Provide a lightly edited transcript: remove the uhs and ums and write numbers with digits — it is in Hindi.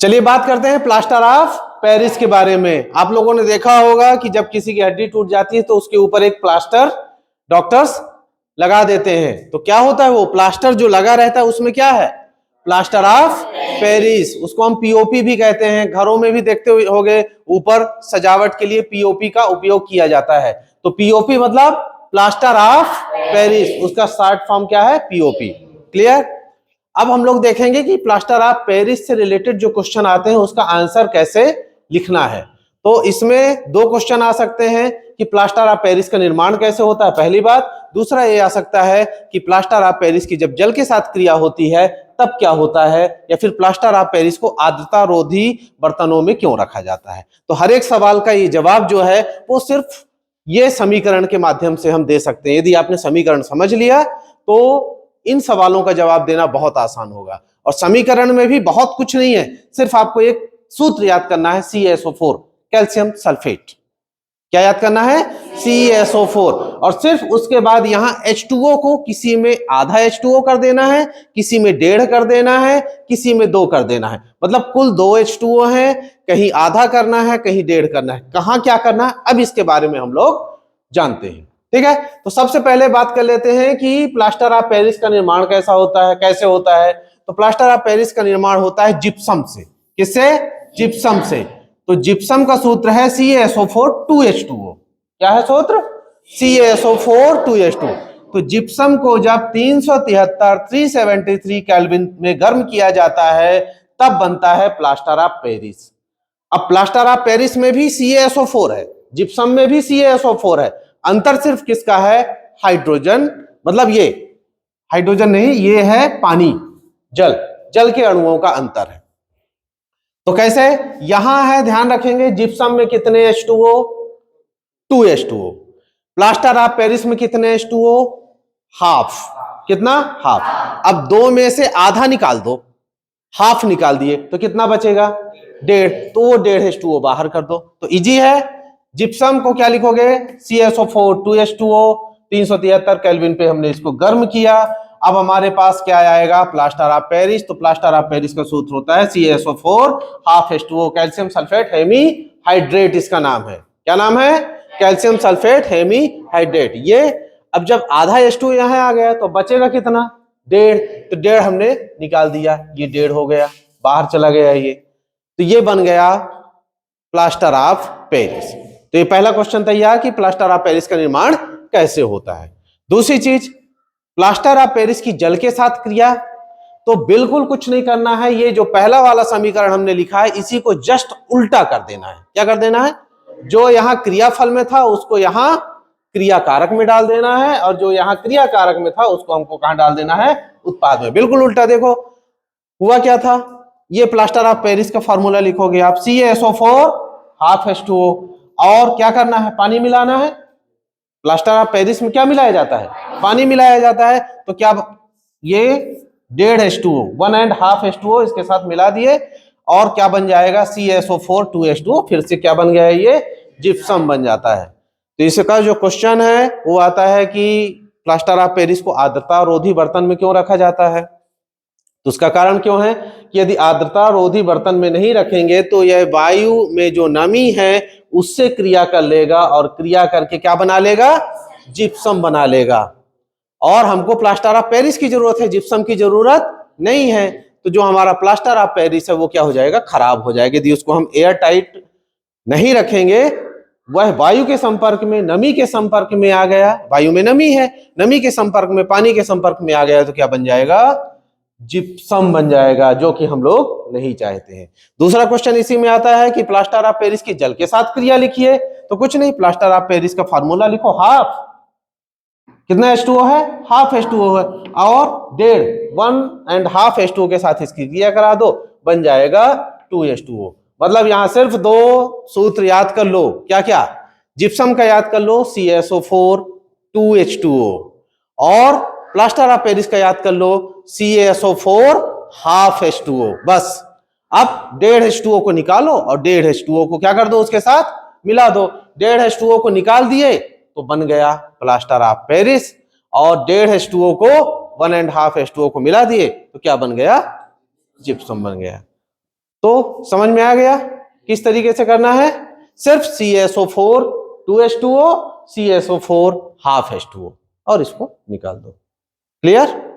चलिए बात करते हैं प्लास्टर ऑफ पेरिस के बारे में। आप लोगों ने देखा होगा कि जब किसी की हड्डी टूट जाती है तो उसके ऊपर एक प्लास्टर डॉक्टर्स लगा देते हैं। तो क्या होता है, वो प्लास्टर जो लगा रहता है उसमें क्या है, प्लास्टर ऑफ पेरिस। उसको हम पीओपी भी कहते हैं। घरों में भी देखते होंगे ऊपर सजावट के लिए पीओपी का उपयोग किया जाता है। तो पीओपी मतलब प्लास्टर ऑफ पेरिस, उसका शॉर्ट फॉर्म क्या है, पीओपी। क्लियर। अब हम लोग देखेंगे कि प्लास्टर ऑफ पेरिस से रिलेटेड जो क्वेश्चन आते हैं उसका आंसर कैसे लिखना है। तो इसमें दो क्वेश्चन आ सकते हैं कि प्लास्टर ऑफ पेरिस का निर्माण कैसे होता है, पहली बात। दूसरा ये आ सकता है कि प्लास्टर ऑफ पेरिस की जब जल के साथ क्रिया होती है तब क्या होता है, या फिर प्लास्टर ऑफ पेरिस को आर्द्रता रोधी बर्तनों में क्यों रखा जाता है। तो हर एक सवाल का ये जवाब जो है वो सिर्फ ये समीकरण के माध्यम से हम दे सकते हैं। यदि आपने समीकरण समझ लिया तो इन सवालों का जवाब देना बहुत आसान होगा। और समीकरण में भी बहुत कुछ नहीं है, सिर्फ आपको एक सूत्र याद करना है, CaSO4 कैल्शियम सल्फेट। क्या याद करना है, CaSO4। और सिर्फ उसके बाद यहां H2O को किसी में आधा H2O कर देना है, किसी में 1.5 कर देना है, किसी में 2 कर देना है। मतलब कुल 2 H2O है, कहीं आधा करना है कहीं 1.5 करना है। कहां क्या करना है अब इसके बारे में हम लोग जानते हैं। ठीक है, तो सबसे पहले बात कर लेते हैं कि प्लास्टर ऑफ पेरिस का निर्माण कैसा होता है, कैसे होता है। तो प्लास्टर ऑफ पेरिस का निर्माण होता है जिप्सम से। किससे, जिप्सम से। तो जिप्सम का सूत्र है CaSO4 2H2O। क्या है सूत्र, CaSO4 2H2O। तो जिप्सम को जब 373 केल्विन में गर्म किया जाता है तब बनता है प्लास्टर ऑफ पेरिस। अब प्लास्टर ऑफ पेरिस में भी CaSO4 है, जिप्सम में भी CaSO4 है। अंतर सिर्फ किसका है, हाइड्रोजन, मतलब ये हाइड्रोजन नहीं, ये है पानी, जल, जल के अणुओं का अंतर है। तो कैसे, यहां है, ध्यान रखेंगे, जिप्सम में कितने H2O, 2H2O। Plaster of Paris में कितने H2O, हाफ। कितना, हाफ। अब दो में से आधा निकाल दो, हाफ निकाल दिए तो कितना बचेगा, 1.5। तो वो 1.5 H2O बाहर कर दो। तो इजी है। जिप्सम को क्या लिखोगे, CaSO4 2H2O। 373 केल्विन पे हमने इसको गर्म किया। अब हमारे पास क्या आएगा, प्लास्टर ऑफ पेरिस। तो प्लास्टर ऑफ पेरिस का सूत्र होता है CaSO4 half H2O calcium sulphate hemihydrate, इसका नाम है। क्या नाम है, कैल्शियम सल्फेट हेमी हाइड्रेट। ये अब जब आधा H2O यहां आ गया तो बचेगा कितना, 1.5। तो 1.5 हमने निकाल दिया, ये 1.5 हो गया, बाहर चला गया ये। तो ये बन गया प्लास्टर ऑफ पेरिस। तो ये पहला क्वेश्चन तैयार कि प्लास्टर ऑफ पेरिस का निर्माण कैसे होता है। दूसरी चीज, प्लास्टर ऑफ पेरिस की जल के साथ क्रिया। तो बिल्कुल कुछ नहीं करना है, ये जो पहला वाला समीकरण हमने लिखा है इसी को जस्ट उल्टा कर देना है। क्या कर देना है, जो यहां क्रियाफल में था उसको यहां क्रिया कारक में डाल देना है, और जो यहां क्रिया कारक में था उसको हमको कहां डाल देना है, उत्पाद में। बिल्कुल उल्टा। देखो हुआ क्या था, ये प्लास्टर ऑफ पेरिस का फॉर्मूला लिखोगे आप, CaSO4 हाफ H2O। और क्या करना है, पानी मिलाना है। प्लास्टर ऑफ पेरिस में क्या मिलाया जाता है, पानी मिलाया जाता है। तो क्या, ये 1.5 H2O 1.5 H2O इसके साथ मिला दिए, और क्या बन जाएगा, CaSO4 2H2O। फिर से क्या बन गया है, ये जिप्सम बन जाता है। तो इसका जो क्वेश्चन है वो आता है कि प्लास्टर ऑफ पेरिस को आर्द्रता रोधी बर्तन में क्यों रखा जाता है। तो उसका कारण क्यों है कि यदि आर्द्रता रोधी बर्तन में नहीं रखेंगे तो यह वायु में जो नमी है उससे क्रिया कर लेगा, और क्रिया करके क्या बना लेगा, जिप्सम बना लेगा। और हमको प्लास्टर ऑफ पेरिस की जरूरत है, जिप्सम की जरूरत नहीं है। तो जो हमारा प्लास्टर ऑफ पेरिस है वो क्या हो जाएगा, खराब हो जाएगा। यदि उसको हम एयर टाइट नहीं रखेंगे, वह वायु के संपर्क में, नमी के संपर्क में आ गया, वायु में नमी है, नमी के संपर्क में, पानी के संपर्क में आ गया, तो क्या बन जाएगा, जिप्सम बन जाएगा, जो कि हम लोग नहीं चाहते हैं। दूसरा क्वेश्चन इसी में आता है कि प्लास्टर ऑफ पेरिस की जल के साथ क्रिया लिखिए। तो कुछ नहीं, प्लास्टर ऑफ पेरिस का फार्मूला लिखो, हाफ, कितना H2O है, हाफ H2O है, और 1.5 H2O के साथ इसकी क्रिया करा दो, बन जाएगा 2H2O। मतलब यहां सिर्फ दो सूत्र याद कर लो, क्या क्या, जिप्सम का याद कर लो CaSO4 2H2O, और प्लास्टर ऑफ पेरिस का याद कर लो CaSO4 हाफ H2O। बस अब 1.5 H2O को निकालो और 1.5 H2O को क्या कर दो, उसके साथ मिला दो। 1.5 H2O को निकाल दिए तो बन गया प्लास्टर ऑफ पेरिस, और 1.5 H2O को 1.5 H2O को मिला दिए तो क्या बन गया, जिप्सम बन गया। तो समझ में आ गया किस तरीके से करना है। सिर्फ CaSO4 2H2O CaSO4 ½ H2O और इसको निकाल दो। क्लियर।